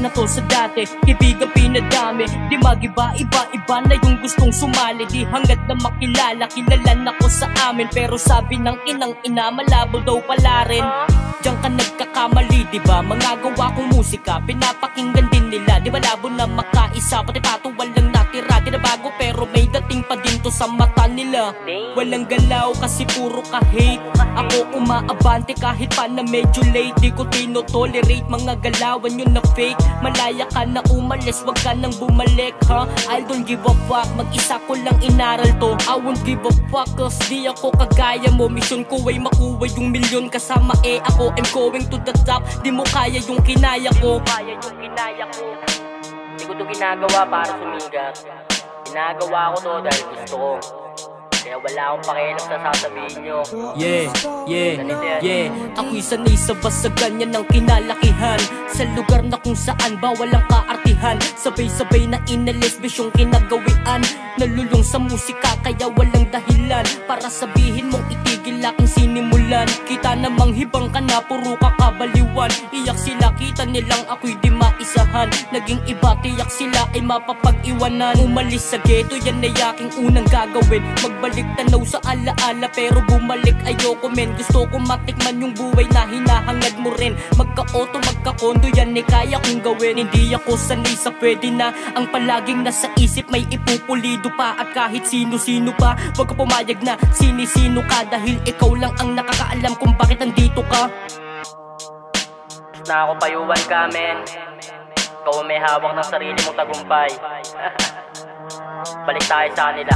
na to sa dati, kaibigan pinadami. Di magiba, iba na yung gustong sumali. Di hangad na makilala, kilalan ako sa amin. Pero sabi ng inang ina, malabo daw pala rin. Diyan ka nagkakamali, diba? Mga gawa kong musika, pinapakinggan din nila. Di malabo na makaisa, pati pato walang natira. Di na bago pero may dating pa din to sa mata nila. Walang galaw kasi puro ka-hate. Ako umaabante kahit pa na medyo late. Di ko tinotolerate mga galawan yun na fake. Malaya ka na umalis, wag ka nang bumalik, ha? I don't give a fuck, mag-isa ko lang inaral to. I won't give a fuck cause di ako kagaya mo. Mission ko ay makuha yung milyon kasama ako. I'm going to the top, di mo kaya yung kinaya ko. Di ko to ginagawa para sumigat. Ginagawa ko to dahil gusto ko. Kaya wala akong pakialam sa sasabihin nyo. Ako'y sanay sa basagan yan ng kinalakihan. Sa lugar na kung saan bawal ang kaartihan. Sabay-sabay na inalis bisyong kinagawian. Nalulung sa musika kaya walang dahilan para sabihin mong itigil aking sinimulan. Kita namang hibang ka na puro kakabaliwan. Iyak sila kita nilang ako'y di maisahan. Naging iba tiyak sila ay mapapag-iwanan. Umalis sa ghetto yan ay aking unang gagawin. Magbalik tanaw sa alaala pero bumalik ayoko men. Gusto ko matikman yung buhay na hinahangad mo rin. Magka-auto, magka-kondo yan ay kaya kong gawin. Hindi ako sanay sa pwede na ang palaging nasa isip may ipupulido pa. At kahit sino-sino pa, wag ka pumayag na sinisino ka. Dahil ikaw lang ang nakakaalam kung bakit andito ka. Na ako payuwan ka men. Ikaw may hawak ng sarili mong tagumpay. Balik tayo sa kanila.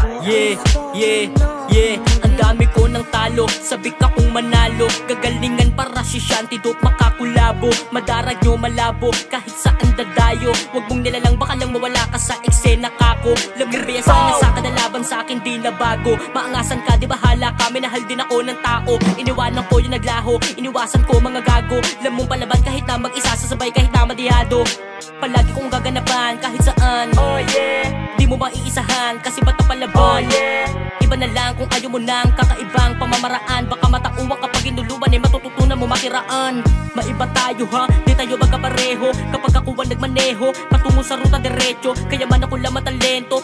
Ang dami ko ng talo, sabi ka kung manalo. Gagalingan para si Shanty Dope makakulabo. Madarag nyo malabo, kahit saan dadayo. Huwag mong nilalang baka lang mawala ka sa eksena kako. Lamang sana sa kadalaban sa akin di na bago. Maangasan ka di bahala ka, minahal din ako ng tao. Iniwanan ko yung naglaho, iniwasan ko mga gago. Lamang palaban kahit na mag-isa, sasabay kahit na madihado. Palagi kong gaganapan kahit saan. Di mo maiisahan kasi bata palaban. Iba na lang kung ayaw mo ng kakaibang pamamaraan. Baka matauwa kapag inuluan ay matututunan mo makiraan. Maiba tayo ha, di tayo magkapareho. Kapag ako ang nagmaneho, patungo sa ruta diretso. Kaya man ako lang matalento.